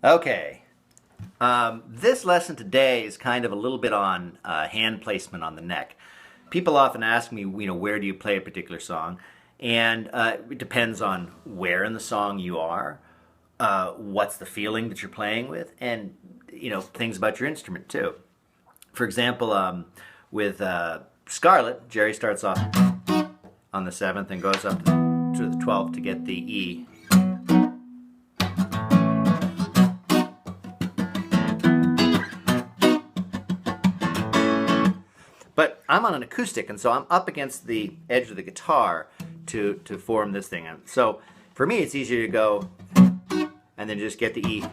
Okay. This lesson today is kind of a little bit on hand placement on the neck. People often ask me, where do you play a particular song? And it depends on where in the song you are, what's the feeling that you're playing with, and things about your instrument too. For example, with Scarlet, Jerry starts off on the 7th and goes up to the 12th to get the E. But I'm on an acoustic, and so I'm up against the edge of the guitar to form this thing. And so for me, it's easier to go and then just get the E.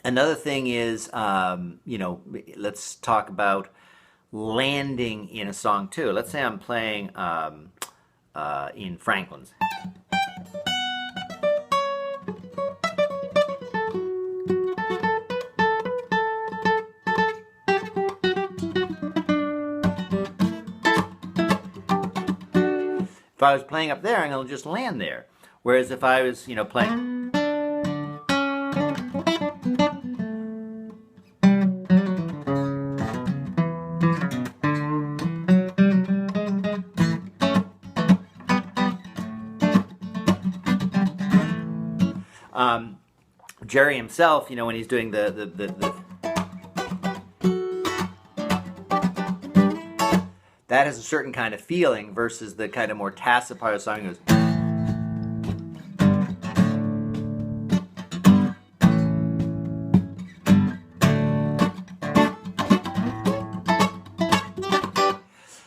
Another thing is, let's talk about landing in a song too. Let's say I'm playing in Franklin's. If I was playing up there, I'm going to just land there. Whereas if I was, playing... Jerry himself, when he's doing the that has a certain kind of feeling versus the kind of more tacit part of the song goes.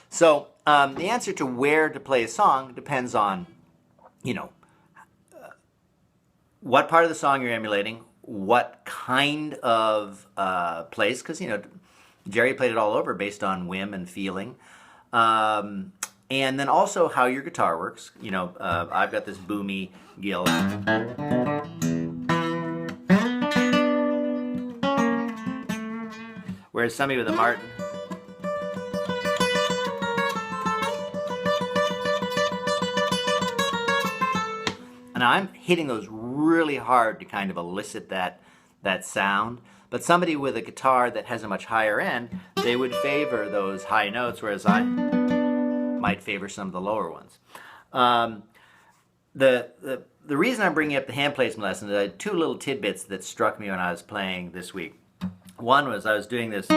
So the answer to where to play a song depends on, what part of the song you're emulating, what kind of place, because Jerry played it all over based on whim and feeling, and then also how your guitar works. I've got this boomy gill, whereas somebody with a Martin. Now I'm hitting those really hard to kind of elicit that sound, but somebody with a guitar that has a much higher end, they would favor those high notes, whereas I might favor some of the lower ones. The reason I'm bringing up the hand placement lesson is I had two little tidbits that struck me when I was playing this week. One was I was doing this,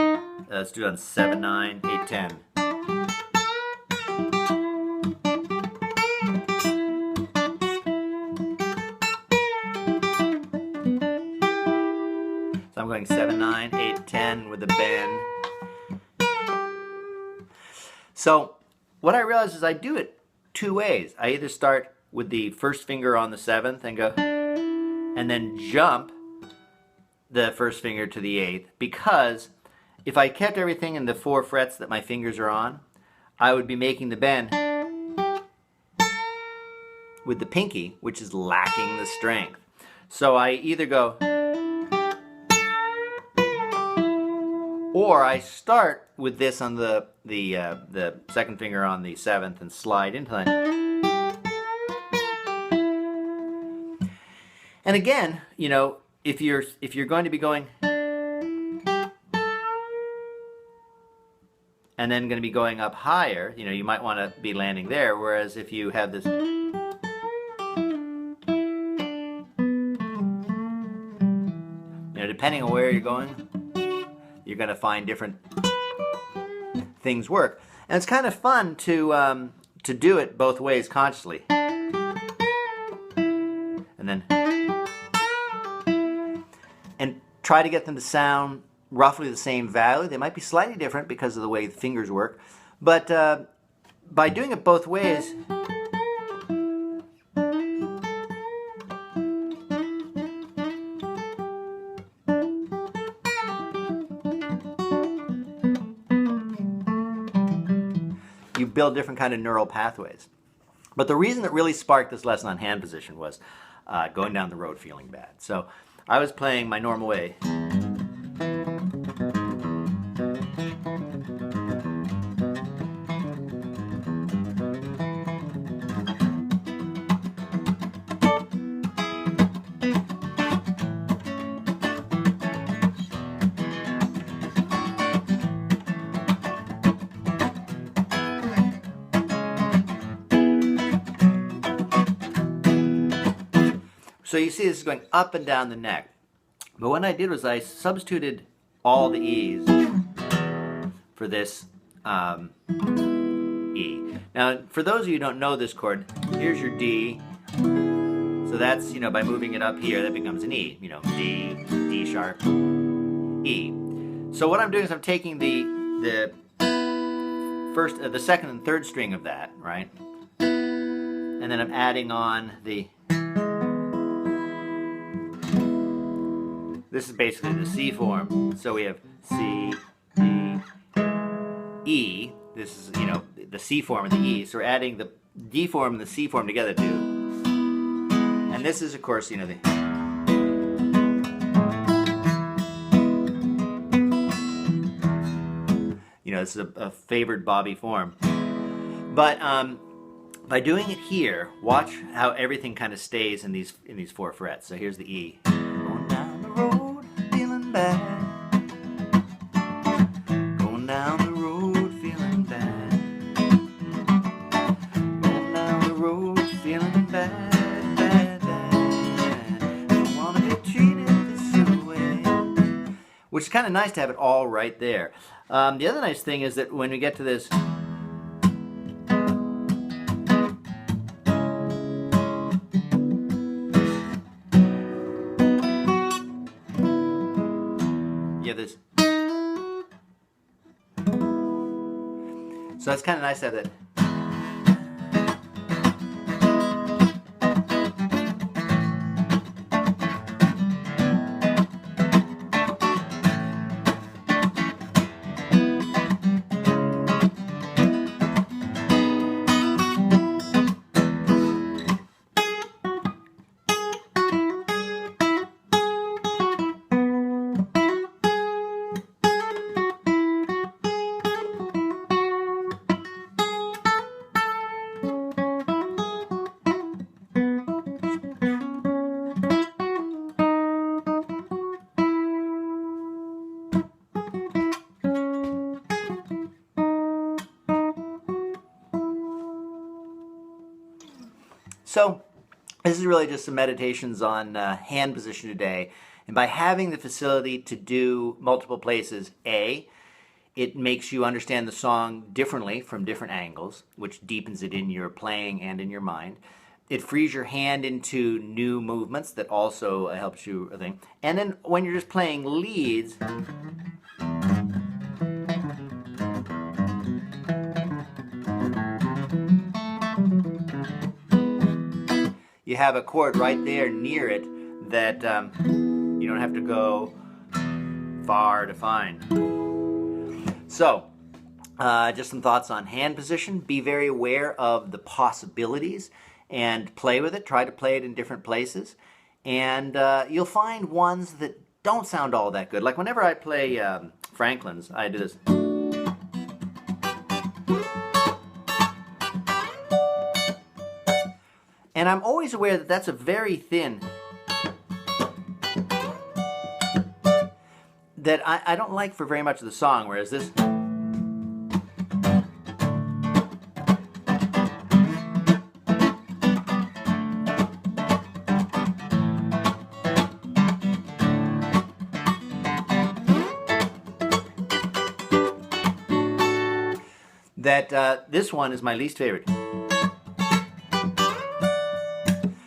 let's do it on 7, 9, 8, 10. So I'm going 7, 9, 8, 10 with a bend. So what I realized is I do it two ways. I either start with the first finger on the 7th and go, and then jump the first finger to the 8th, because if I kept everything in the 4 frets that my fingers are on, I would be making the bend with the pinky, which is lacking the strength. So I either go, or I start with this on the second finger on the 7th and slide into that. And again, if you're going to be going and then going to be going up higher, you might want to be landing there. Whereas if you have this, depending on where you're going, you're going to find different things work. And it's kind of fun to do it both ways consciously. And then, and try to get them to sound roughly the same value. They might be slightly different because of the way the fingers work. But by doing it both ways, you build different kind of neural pathways. But the reason that really sparked this lesson on hand position was going down the road feeling bad. So I was playing my normal way. So you see this is going up and down the neck. But what I did was I substituted all the E's for this E. Now, for those of you who don't know this chord, here's your D. So that's, by moving it up here, that becomes an E. D, D sharp, E. So what I'm doing is I'm taking the second and third string of that, right? And then I'm adding on the... This is basically the C form. So we have C, D, E. This is, the C form and the E. So we're adding the D form and the C form together too. And this is, of course, the... this is a favored Bobby form. But by doing it here, watch how everything kind of stays in these 4 frets. So here's the E. Going down the road, feeling bad. Going down the road, feeling bad. Going down the road, feeling bad, bad, bad. Don't want to be treated this way. Which is kind of nice to have it all right there. The other nice thing is that when we get to this, you have this. So it's kind of nice to have that. So this is really just some meditations on hand position today. And by having the facility to do multiple places, A, it makes you understand the song differently from different angles, which deepens it in your playing and in your mind. It frees your hand into new movements that also helps you, I think. And then when you're just playing leads, you have a chord right there near it that you don't have to go far to find. So, just some thoughts on hand position. Be very aware of the possibilities and play with it. Try to play it in different places. And you'll find ones that don't sound all that good. Like whenever I play Franklin's, I do this. And I'm always aware that that's a very thin, that I don't like for very much of the song, whereas this, this one is my least favorite.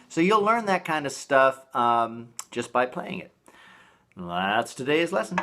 So you'll learn that kind of stuff just by playing it. That's today's lesson.